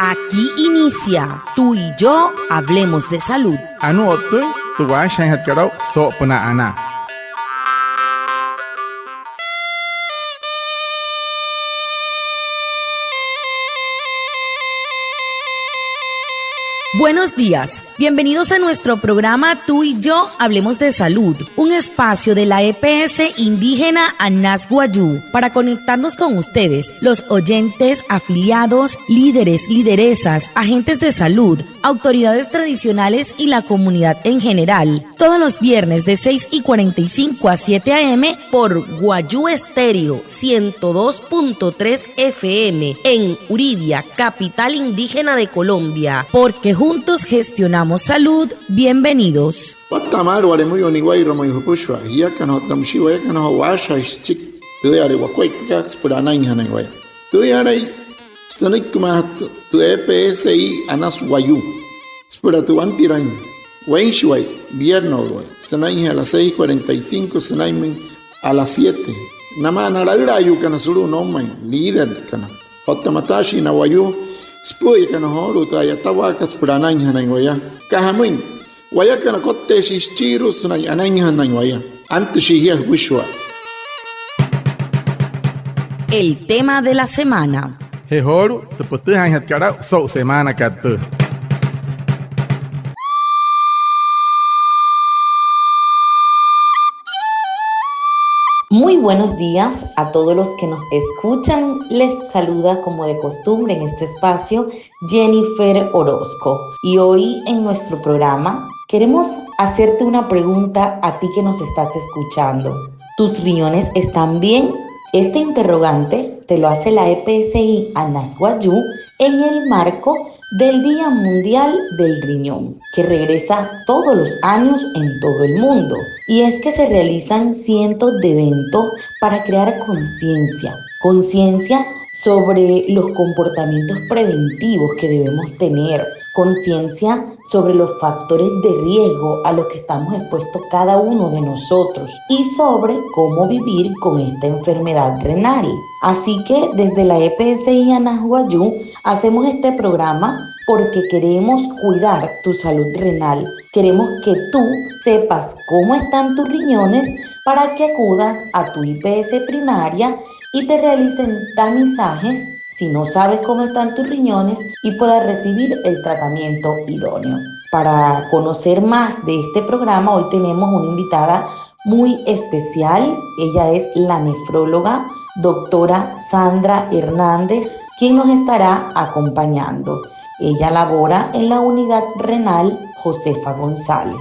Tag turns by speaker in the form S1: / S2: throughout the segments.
S1: Aquí inicia Tú y yo hablemos de salud.
S2: Anu otu tuwa shanhat karau so puna ana.
S1: Buenos días, bienvenidos a nuestro programa Tú y yo hablemos de salud, un espacio de la EPS indígena Anas Guayú para conectarnos con ustedes, los oyentes, afiliados, líderes, lideresas, agentes de salud, autoridades tradicionales y la comunidad en general, todos los viernes de 6:45 a 7 a.m. por Guayú Estéreo 102.3 FM en Uribia, capital indígena de Colombia, porque juntos gestionamos salud. Bienvenidos.
S3: Watamar wale muy oniguairo muy hupushwa ya kana tamshiwa kana washa ischik tuyare wakweka spurana inhana waya tuyare stanik kumat tu EPSI Anas Guayú spura tu antiran wenshwai viernes sanai a las 6:45 sanai a las 7 nama narayrayu kana suru nomai líder kana hotamatashi na Guayú Spui kana holu traya tawaka sprana inhana waya kahamin waya kana kotte shichiru sunay ananya waya antes shihia wishwa.
S1: El tema de la semana.
S2: Hehoru te putu hanhat karau so semana katu.
S4: Muy buenos días a todos los que nos escuchan. Les saluda como de costumbre en este espacio Jennifer Orozco. Y hoy en nuestro programa queremos hacerte una pregunta a ti que nos estás escuchando. ¿Tus riñones están bien? Este interrogante te lo hace la EPSI Anas Guayú en el marco del Día Mundial del Riñón, que regresa todos los años en todo el mundo. Y es que se realizan cientos de eventos para crear conciencia sobre los comportamientos preventivos que debemos tener, conciencia sobre los factores de riesgo a los que estamos expuestos cada uno de nosotros y sobre cómo vivir con esta enfermedad renal. Así que desde la EPSI Anas Guayú hacemos este programa porque queremos cuidar tu salud renal. Queremos que tú sepas cómo están tus riñones para que acudas a tu IPS primaria y te realicen tamizajes si no sabes cómo están tus riñones y puedas recibir el tratamiento idóneo. Para conocer más de este programa, hoy tenemos una invitada muy especial. Ella es la nefróloga doctora Sandra Hernández, quien nos estará acompañando. Ella labora en la unidad renal Josefa González.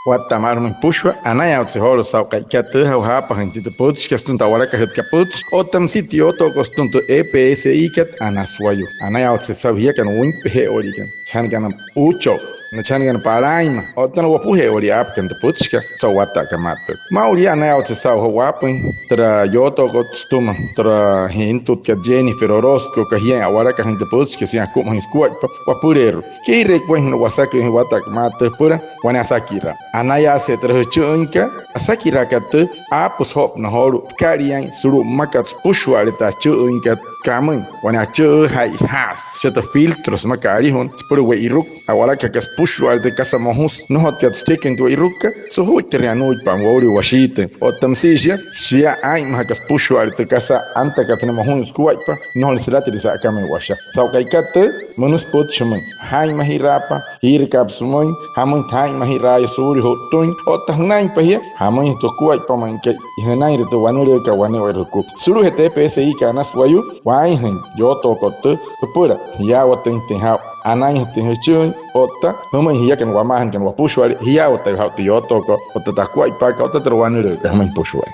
S2: Watamar mun pushwa anaya utse holu sauka katu hapa hantita puts kastunta wala kahet kaputs otam sitio to kostunto EPSI kat Anas Guayú anaya utse sabia kan win pe origen chan kan ucho na chan kan paraima otan wa puhe ori ap kan puts ka so wata kamat mauri anaya utse sa ho wapin tra yoto kostuma tra hintut ka Jennifer Orozco ka hia wala ka hantita puts ka sia kum hiskuat pa purero ki rekwen wasaki wata kamat pura wana sakira anaya se terhechunka asakira katu apus hop na horu karian suru makat pushwarita chunka kamen wana chu hai has chata filtros makari hon por we iruk awala ka kas pushwarita kasamohus no hot kat sticken to iruka so hutrian uj pan wori washite otamsija sia ai makas pushwarita kasa anta katnemo hun skuaipa no lislatri sa kamen washa so kai katu manus potchman hai mahirapa hirkapsmoin hamon thai mahiraya suri hotun otahnai pahia hamon to kuai pamanke ihnai to wanure ka wanure ku suru hete PSI ka Anas Guayú wai hen yo to kotu pura ya woten te ha anai te hechun ota no hia kan wamahan kan wapushwari hia ota ha yo to ko ota kuai pa ka ota to wanure ka hamon pushwari.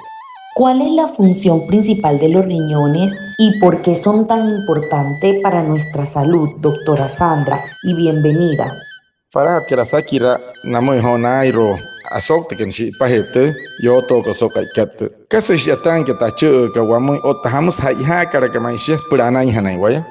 S4: ¿Cuál es la función principal de los riñones y por qué son tan importantes para nuestra salud, doctora Sandra? Y bienvenida.
S2: Para que la sakira namo honairo asok que si pahete yo to ko sokai kat kaso si atan que tachu ka wamo otahamos ha kara que manches purana hanai waya.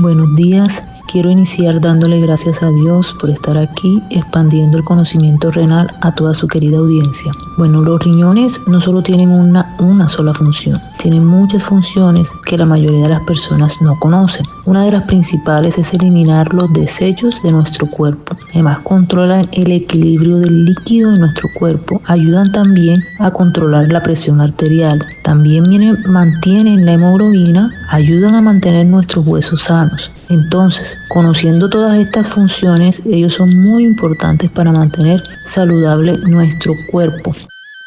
S5: Buenos días, Quiero iniciar dándole gracias a Dios por estar aquí expandiendo el conocimiento renal a toda su querida audiencia. Bueno, los riñones no solo tienen una sola función, tienen muchas funciones que la mayoría de las personas no conocen. Una de las principales es eliminar los desechos de nuestro cuerpo. Además, controlan el equilibrio del líquido de nuestro cuerpo. Ayudan también a controlar la presión arterial. También mantienen la hemoglobina, ayudan a mantener nuestros huesos sanos. Entonces, conociendo todas estas funciones, ellos son muy importantes para mantener saludable nuestro cuerpo.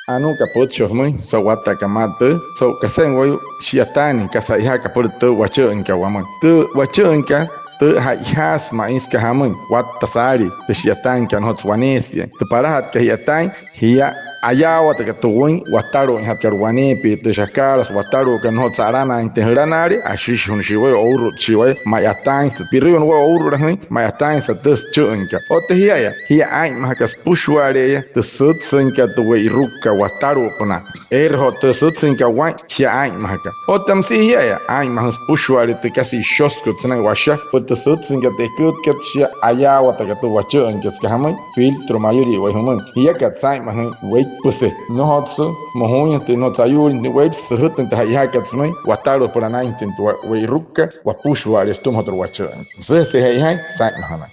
S2: Anu kapucho muy sawata kamate so kasengoy shiatani kasaiha kapurtu wacheunka waman tu wacheunka tu haihas maiska hamun watasari te shiatanka no tswanesia te parahat kahiatan hiya ayawa te katuwin wataro en hatkarwanepi te shakaras wataro kan hot sarana en tehranari ashishun shiwe ouro shiwe mayatan te pirion wo ouro rahni mayatan sa tes chunka o te hiya ai mahakas pushware te sutsunka te we ruka wataro pona hot te sutsunka wa chia ai mahaka o tam si hiya ai mahas pushware te kasi shosko tsna washa o te sutsunka te kut chia ayawa te katu wachunka skahamai filtro mayuri we human hiya katsai mahai we puse no hotsu mohunya te no tsayuri ni web sehuten te hayakatsmai wataro por ana intento we ruka wa pushware stum hotro wacha se hay sai mahana.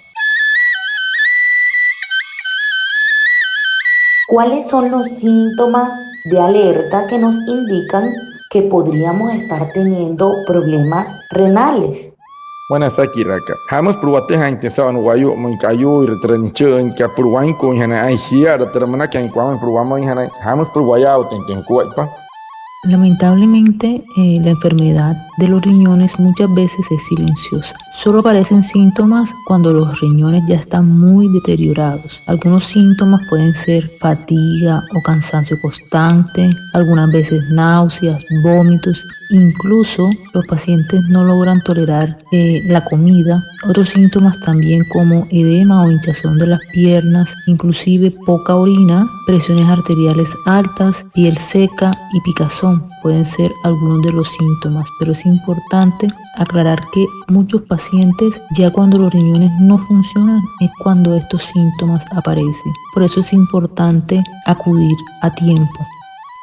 S4: ¿Cuáles son los síntomas de alerta que nos indican que podríamos estar teniendo problemas renales?
S2: Wana sakiraka hamas pruwate ha intensawan wayu mun kayu retrenchen ka pruwain ko hana ai hia termana kan kwamen pruwamo hana hamas pruwaya uten kuaipa.
S5: Lamentablemente, la enfermedad de los riñones muchas veces es silenciosa. Solo aparecen síntomas cuando los riñones ya están muy deteriorados. Algunos síntomas pueden ser fatiga o cansancio constante, algunas veces náuseas, vómitos. Incluso los pacientes no logran tolerar la comida. Otros síntomas también como edema o hinchazón de las piernas, inclusive poca orina, presiones arteriales altas, piel seca y picazón pueden ser algunos de los síntomas, pero es importante aclarar que muchos pacientes ya cuando los riñones no funcionan es cuando estos síntomas aparecen. Por eso es importante acudir a tiempo.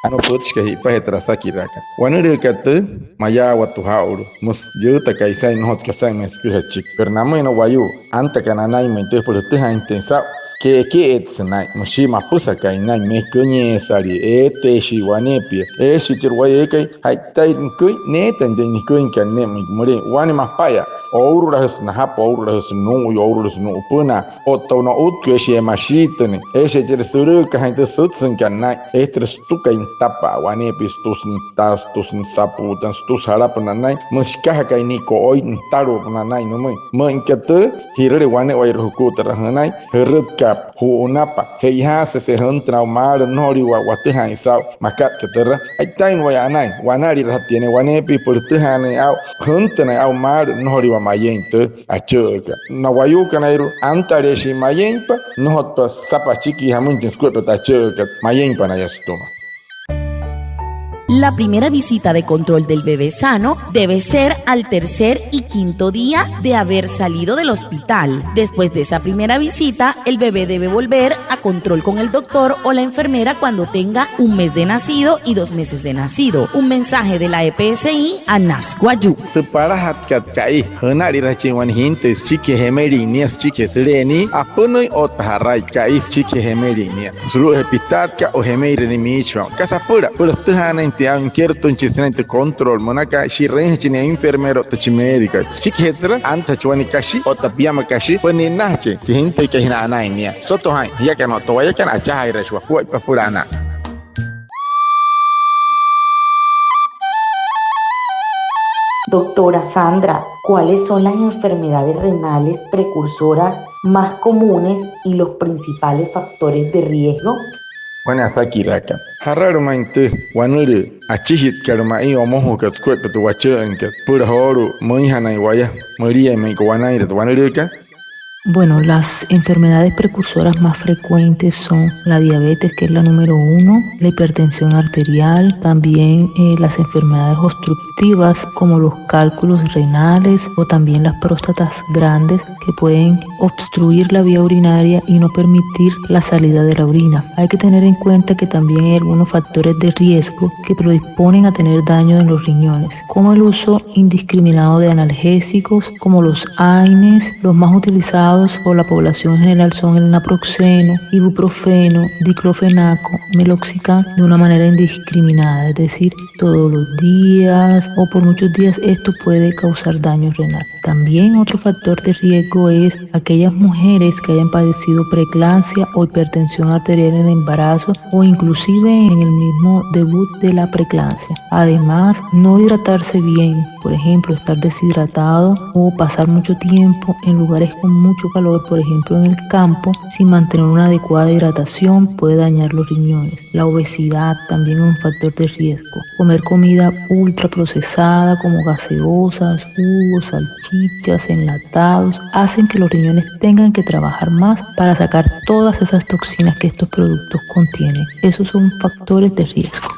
S2: Anu puchka hi petra sakiraka wanere kate maya watu hauru mus yuta kaisai no hot kasai meskihachik pernamo no wayu anta kananai mente por te ha intensa que etsnai mushima pusa kainai meknye sari ete shi wanepi shi tirwaye kai haitai kui netan de nikuin kan ne muri wani mapaya ouro rahas na hapo ouro rahas no puna otto no utke shi mashitne shi tir suru ka hainte sutsun kan nai estres tuka intapa wanepi stus sapu tan stus harap nanai muskah kai ni ko oi taro nanai no mo inkate hirere wane wai ruku tarahanai herka hunapa heiha se traumar nori wa watehan sao makat ketera aitain wa anai wanari tiene wanepi por tehane au huntene au mar nori wa mayente acheka na wayu kanairu antare shi mayempa no to sapa chiki hamunte skupe tacheka mayempa na yastoma.
S1: La primera visita de control del bebé sano debe ser al tercer y quinto día de haber salido del hospital. Después de esa primera visita, el bebé debe volver a control con el doctor o la enfermera cuando tenga 1 mes de nacido y 2 meses de nacido. Un mensaje de la EPSI a Nasguayú.
S2: Inquierto en chisnente control monaka shirren chine enfermero te médica chiquetra anta chuani kashi o tapiama kashi pues nache gente que hina anainia soto hai ya que no to ya que acha hai reshwa fue purana.
S4: Doctora Sandra, ¿cuáles son las enfermedades renales precursoras más comunes y los principales factores de riesgo?
S2: Wana sakiraka hararu mainte wanure achihit karma I omohu kat kwet tu wache enke pura horu moi hanai waya maria me ko wanai ret wanure ka
S5: Bueno, las enfermedades precursoras más frecuentes son la diabetes, que es la número 1, la hipertensión arterial, también las enfermedades obstructivas como los cálculos renales o también las próstatas grandes que pueden obstruir la vía urinaria y no permitir la salida de la orina. Hay que tener en cuenta que también hay algunos factores de riesgo que predisponen a tener daño en los riñones, como el uso indiscriminado de analgésicos, como los AINES. Los más utilizados por la población general son el naproxeno, ibuprofeno, diclofenaco, meloxicam de una manera indiscriminada, es decir, todos los días o por muchos días. Esto puede causar daño renal. También otro factor de riesgo es aquellas mujeres que hayan padecido preeclampsia o hipertensión arterial en el embarazo o inclusive en el mismo debut de la preeclampsia. Además, no hidratarse bien, por ejemplo, estar deshidratado o pasar mucho tiempo en lugares con mucho calor, por ejemplo en el campo, sin mantener una adecuada hidratación puede dañar los riñones. La obesidad también es un factor de riesgo. Comer comida ultra procesada como gaseosas, jugos, salchichas, enlatados, hacen que los riñones tengan que trabajar más para sacar todas esas toxinas que estos productos contienen. Esos son factores de riesgo.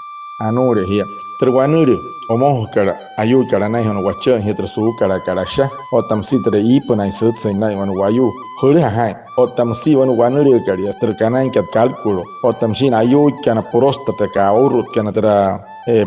S2: Omo kara ayu kara nai hono wacha hetra su kara sha o tamsi tre ipo nai sut sai nai hono wayu hore hai o tamsi hono wanure kari ter kana kat kalkulo o tamsi ayu kana prostata ka urut kana tra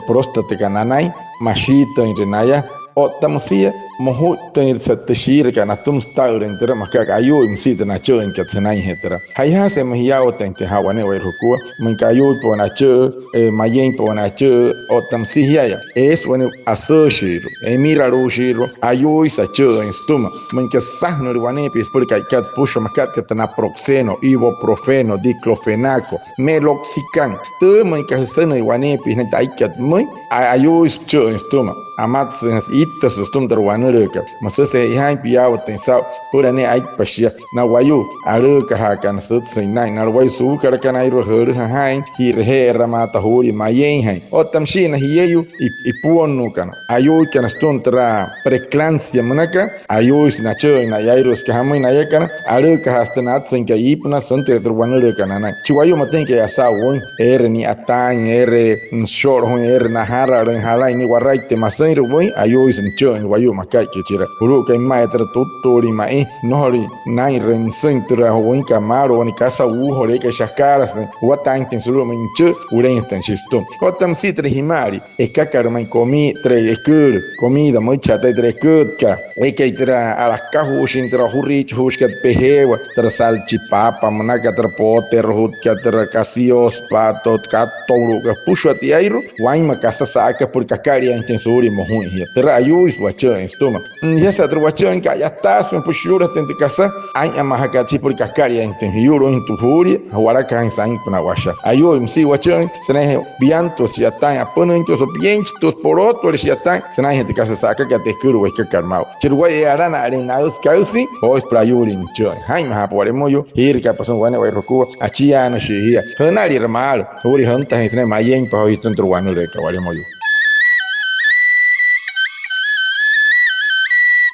S2: prostata kana nai mashita inrenaya o tamsi mohu ten satshir kana tum stauren ter maka ayu imsi na cho in kat sanai hetra haya se mahia o ten te hawane wai ruku mun ka ayu po na cho mayen po na cho o tamsi hiya es bueno asociado mira rushiro ayu isa cho in stuma mun ka sahno rwane pis por ka kat pusho makat kat na proxeno ibuprofeno diclofenaco meloxicam te mun ka sene rwane pis na dai kat mun ayu is cho in stuma amat se itas stum der wane reka masase hai piaw tensa purane ai pashia na wayu aruka hakan sut sinai na wayu su karkana iro hur hai hirhe ramata huri mayen hai o tamshina hiyeyu ipuonu kana ayu kana stuntra preeclampsia manaka ayu snacho na yairos ka hamai na yakana aruka hastanat sinka ipna sonte der wanure kana na chiwayu matenke asa won ni atan short hon na hara ren hala ni waraite masai won ayu sncho wayu makai ke chira uru kai maestra tutori mai nohori nai ren sentra won kamaro ni casa hore ke shakaras watan tin suru minchu uren tan shisto otam sitre himari ekakar mai comi tre ekur comida mucha tre kutka ekeitra ala kahu shintra hurich huskat pehewa tra salchipapa manaka tra poter hutka tra casios patot katoro ka pushati airo waima casa saca por kakaria intensuri mohun hier tra ayu is wacha estoma ya sa tra wacha en ya tas me pushura tente casa ai amahaka chi por kakaria intensuro in tu huri hawara kan sang puna washa ayu imsi wacha sene biantos ya tan aponentos bientos por otro ya tan sene gente casa saca que te kuru we karmao chirwai arana arenados kausi o es prayurin joy hai maha poremo yo hir ka pason wane wai roku achia na shihia hanari ramal huri hanta hisne mayen pa hoitun truano re ka waremo yo.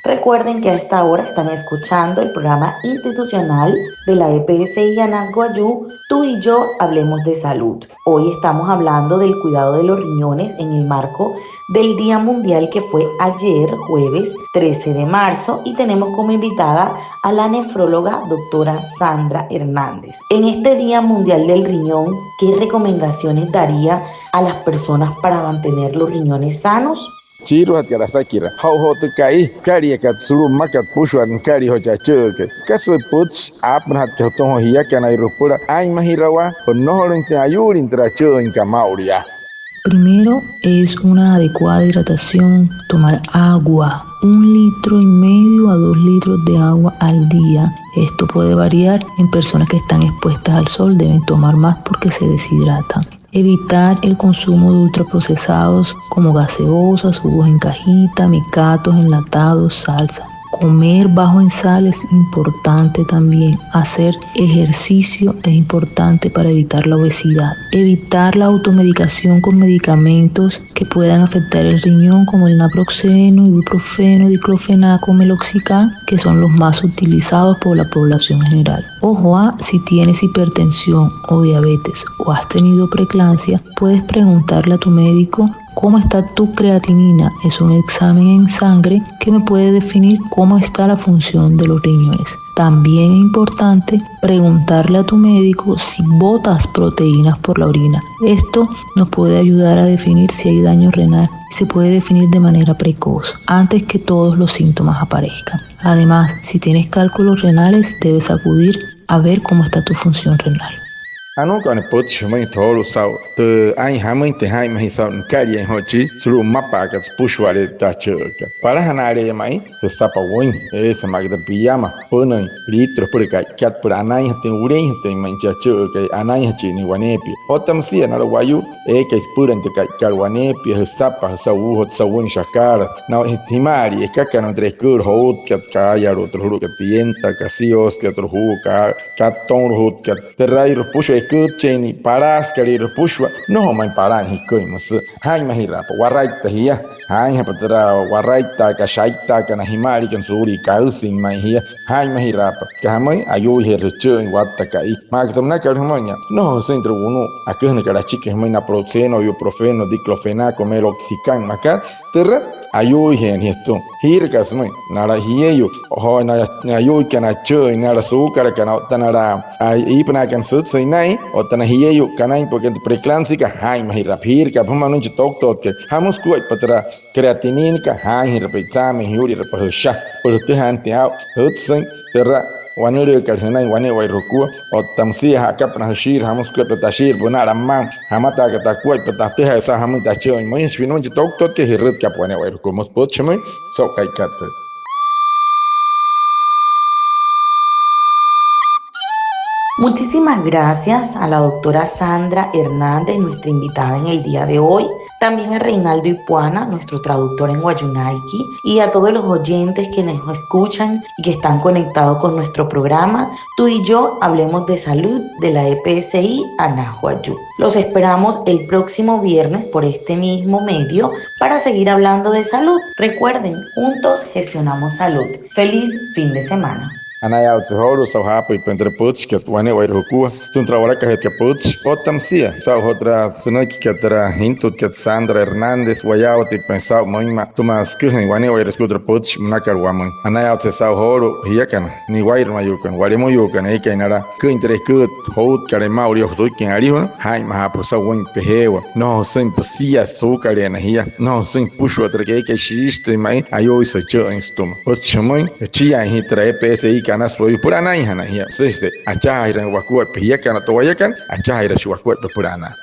S4: Recuerden que a esta hora están escuchando el programa institucional de la EPSI Anasguayú, Tú y Yo Hablemos de Salud. Hoy estamos hablando del cuidado de los riñones en el marco del Día Mundial que fue ayer, jueves 13 de marzo, y tenemos como invitada a la nefróloga doctora Sandra Hernández. En este Día Mundial del Riñón, ¿qué recomendaciones daría a las personas para mantener los riñones sanos?
S2: Chiro hat kara sakira how to kai kari kat suru makat pushwan kari ho cha cheke kaso puch apn hat ka to hiya kana irupura ai mahirawa no horinte ayurin tra chen kamauria.
S5: Primero es una adecuada hidratación, tomar agua, 1,5 litros a 2 litros de agua al día. Esto puede variar en personas que están expuestas al sol, deben tomar más porque se deshidratan. Evitar el consumo de ultraprocesados como gaseosas, jugos en cajita, micatos, enlatados, salsa. Comer bajo en sal es importante también. Hacer ejercicio es importante para evitar la obesidad. Evitar la automedicación con medicamentos que puedan afectar el riñón, como el naproxeno, ibuprofeno, diclofenaco, meloxicam, que son los más utilizados por la población general. Ojo, si tienes hipertensión o diabetes o has tenido preeclampsia, puedes preguntarle a tu médico cómo está tu creatinina. Es un examen en sangre que me puede definir cómo está la función de los riñones. También es importante preguntarle a tu médico si botas proteínas por la orina. Esto nos puede ayudar a definir si hay daño renal y se puede definir de manera precoz, antes que todos los síntomas aparezcan. Además, si tienes cálculos renales, debes acudir a ver cómo está tu función renal.
S2: Ano kan putsch mai tholu sau te ai hamai te hai mai sau kari en hochi sulu mapa ka pushwale ta churka para hanare mai te sapa win esa magda piyama punai litro por ka kat por anai te uren te mai cha churka anai hachi ni wanepi otam sia na wayu que ispuran te ka wanepi sapa sau hot sawun shakara na himari ka kan tres kur hot ka ya otro huru ka tienta ka sios ka otro hu ka ton hot ka terrai ro push Kucheni paras kali repushwa no mai paran hikoimus hai mahira pa waraita hiya hai hapatra waraita ka shaita ka na himari kan suri ka using mai hiya hai mahira pa ka mai ayu he rechu en watta kai magtamna ka hmonya no centro uno akene ka la chique mai na proxeno ibuprofeno diclofenaco meloxicam maka terra ayu he ni esto hir ka smai nara hiyeyo ho na ayu ka na chu na azúcar ka na tanara ai ipna kan sut sai nai o tana hiyeyo kanai porque preeclampsia hai mahira phir ka phama nun tok tok ke hamus ku patra creatinina ka hai repexame hiuri repahsha por te hante au hutsen terra wanure ka hanai wane wai roku o tamsia ha ka pra hashir hamus ku patashir bonara mam hamata ka takua patate ha sa hamu ta choi moi shvinun tok tok ke hirut ka pone wai roku mos pochme so kai kat.
S4: Muchísimas gracias a la doctora Sandra Hernández, nuestra invitada en el día de hoy, también a Reinaldo Ipuana, nuestro traductor en Wayunaiki, y a todos los oyentes que nos escuchan y que están conectados con nuestro programa Tú y Yo Hablemos de Salud de la EPSI Anahuayú. Los esperamos el próximo viernes por este mismo medio para seguir hablando de salud. Recuerden, juntos gestionamos salud. ¡Feliz fin de semana!
S2: Anaya utsihoro sau hapa ipendre putsch que wane wai rokua tun trabalha que het putsch otam sia sau hotra sunaki que tra hinto que Sandra Hernández wayao te pensau moima tumas que wane wai reskutra putsch nakar waman anaya utsau horo hiakan ni wai mayukan wale moyukan e que nara que entre que hot kare mauri ho que ariho hai ma po sau wen pehewa no sem pasia açúcar energia no sem puxo outra que xiste mai ayo isso cho instum otchmoi chia hitra EPSI kana soy purana hana hiya siste acha ira wakua piya kana to yakan acha ira shi wakua purana